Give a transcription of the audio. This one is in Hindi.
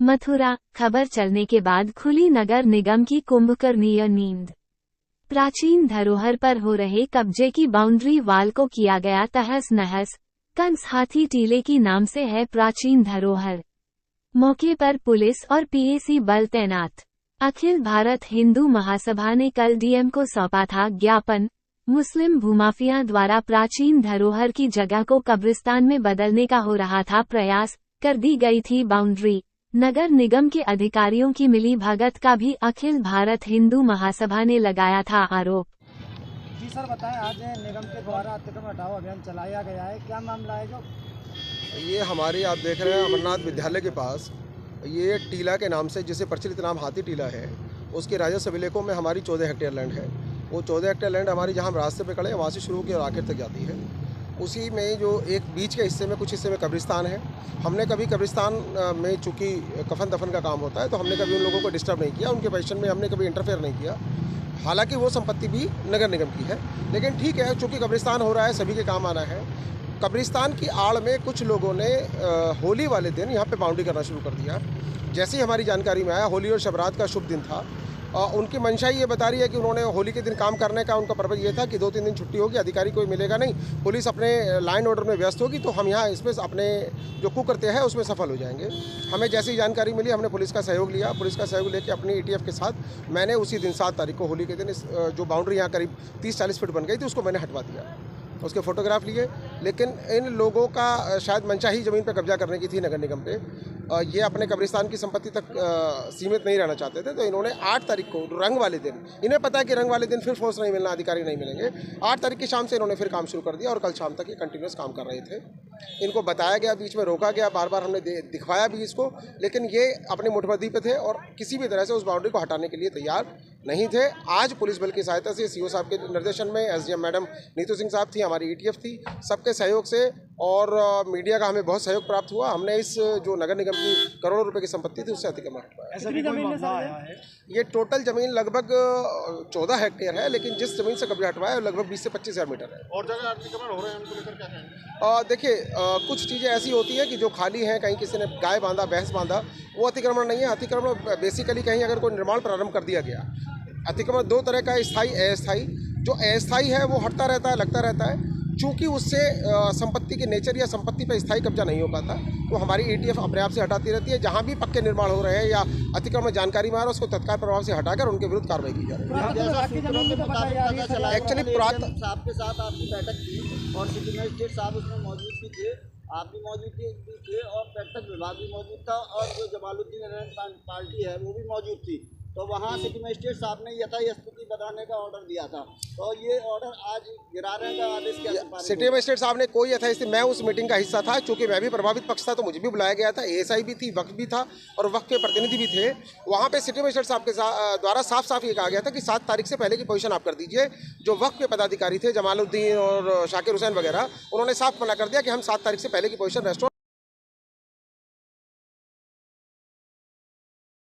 मथुरा, खबर चलने के बाद खुली नगर निगम की कुंभकर्णीय नींद। प्राचीन धरोहर पर हो रहे कब्जे की बाउंड्री वाल को किया गया तहस नहस। कंस हाथी टीले की नाम से है प्राचीन धरोहर। मौके पर पुलिस और पीएसी बल तैनात। अखिल भारत हिंदू महासभा ने कल डीएम को सौंपा था ज्ञापन। मुस्लिम भूमाफिया द्वारा प्राचीन धरोहर की जगह को कब्रिस्तान में बदलने का हो रहा था प्रयास, कर दी गई थी बाउंड्री। नगर निगम के अधिकारियों की मिली भगत का भी अखिल भारत हिंदू महासभा ने लगाया था आरोप। जी सर, बताएं, आज निगम के द्वारा अतिक्रमण हटाओ अभियान चलाया गया है, क्या मामला है? जो ये हमारे आप देख रहे हैं अमरनाथ विद्यालय के पास ये टीला के नाम से, जिसे प्रचलित नाम हाथी टीला है, उसके राजस्व विलेखों में हमारी 14 हेक्टेयर लैंड है। वो 14 हेक्टेयर लैंड हमारी जहाँ हम रास्ते पे खड़े हैं वहाँ से शुरू होकर और आखिर तक जाती है। उसी में जो एक बीच के हिस्से में, कुछ हिस्से में कब्रिस्तान है। हमने कभी कब्रिस्तान में चूँकि कफन दफन का काम होता है तो हमने कभी उन लोगों को डिस्टर्ब नहीं किया, उनके पोजीशन में हमने कभी इंटरफेयर नहीं किया। हालांकि वो संपत्ति भी नगर निगम की है, लेकिन ठीक है, चूँकि कब्रिस्तान हो रहा है, सभी के काम आना है। कब्रिस्तान की आड़ में कुछ लोगों ने होली वाले दिन यहाँ पे बाउंड्री करना शुरू कर दिया। जैसे ही हमारी जानकारी में आया, होली और शबरात का शुभ दिन था, उनकी मंशा ये बता रही है कि उन्होंने होली के दिन काम करने का उनका पर्पज़ ये था कि 2-3 दिन छुट्टी होगी, अधिकारी कोई मिलेगा नहीं, पुलिस अपने लाइन ऑर्डर में व्यस्त होगी, तो हम यहाँ इसमें अपने जो कुक करते हैं उसमें सफल हो जाएंगे। हमें जैसी जानकारी मिली, हमने पुलिस का सहयोग लिया। पुलिस का सहयोग लेकर अपनी एटीएफ के साथ मैंने उसी दिन 7 तारीख को होली के दिन जो बाउंड्री यहाँ करीब 30-40 फीट बन गई थी उसको मैंने हटवा दिया, उसके फोटोग्राफ लिए। लेकिन इन लोगों का शायद मंशा ही ज़मीन पर कब्जा करने की थी नगर निगम पे। ये अपने कब्रिस्तान की संपत्ति तक सीमित नहीं रहना चाहते थे, तो इन्होंने 8 तारीख को रंग वाले दिन, इन्हें पता है कि रंग वाले दिन फिर फोर्स नहीं मिलना, अधिकारी नहीं मिलेंगे। 8 तारीख की शाम से इन्होंने फिर काम शुरू कर दिया और कल शाम तक ये कंटिन्यूस काम कर रहे थे। इनको बताया गया, बीच में रोका गया, बार बार हमने दिखवाया भी इसको, लेकिन ये अपने मुठभेड़ी पे थे और किसी भी तरह से उस बाउंड्री को हटाने के लिए तैयार नहीं थे। आज पुलिस बल की सहायता से, सीओ साहब के निर्देशन में, एसडीएम मैडम नीतू सिंह साहब थी, हमारी एटीएफ थी, सबके सहयोग से और मीडिया का हमें बहुत सहयोग प्राप्त हुआ। हमने इस जो नगर निगम की करोड़ों रुपए की संपत्ति थी उससे अतिक्रमण हटवाया। ये टोटल जमीन लगभग 14 हेक्टेयर है, लेकिन जिस जमीन से कब्जा हटवाया लगभग 20 से 25 हज़ार मीटर है। और जगह अतिक्रमण हो रहे हैं, उनको लेकर क्या कहेंगे? देखिए, कुछ चीज़ें ऐसी होती हैं कि जो खाली हैं, कहीं किसी ने गाय बांधा, भैंस बांधा, वो अतिक्रमण नहीं है। अतिक्रमण बेसिकली कहीं अगर कोई निर्माण प्रारंभ कर दिया गया, अतिक्रमण 2 तरह का, स्थायी, अस्थायी। जो अस्थायी है वो हटता रहता है, लगता रहता है। चूँकि उससे संपत्ति के नेचर या संपत्ति पर स्थायी कब्जा नहीं हो पाता, तो हमारी एटीएफ अपने आप से हटाती रहती है। जहाँ भी पक्के निर्माण हो रहे हैं या अतिक्रमण जानकारी में आ रहा है, उसको तत्काल प्रभाव से हटाकर उनके विरुद्ध कार्रवाई की जा रही है। एक्चुअली पुरातन साहब के साथ आपकी बैठक थी और सिटी मजिस्ट्रेट साहब उसमें मौजूद भी थे, आप भी मौजूद थे और पर्यटक विभाग भी मौजूद था और जो जमालुद्दीन पार्टी है वो भी मौजूद थी। तो वहाँ सिटी मजिस्ट्रेट साहब ने यथास्थिति बताने का ऑर्डर दिया था, तो ये ऑर्डर आज गिरा रहे का आदेश क्या? सिटी मजिस्ट्रेट साहब ने कोई यथास्थिति, मैं उस मीटिंग का हिस्सा था, क्योंकि मैं भी प्रभावित पक्ष था, तो मुझे भी बुलाया गया था। एएसआई भी थी, वक्त भी था और वक्त के प्रतिनिधि भी थे। वहाँ पे सिटी मजिस्ट्रेट साहब के द्वारा साफ साफ ये कहा गया था कि 7 तारीख से पहले की पोजीशन आप कर दीजिए। जो वक्त के पदाधिकारी थे, जमालुद्दीन और शाकिर हुसैन वगैरह, उन्होंने साफ मना कर दिया कि हम 7 तारीख से पहले की पोजीशन रेस्टोर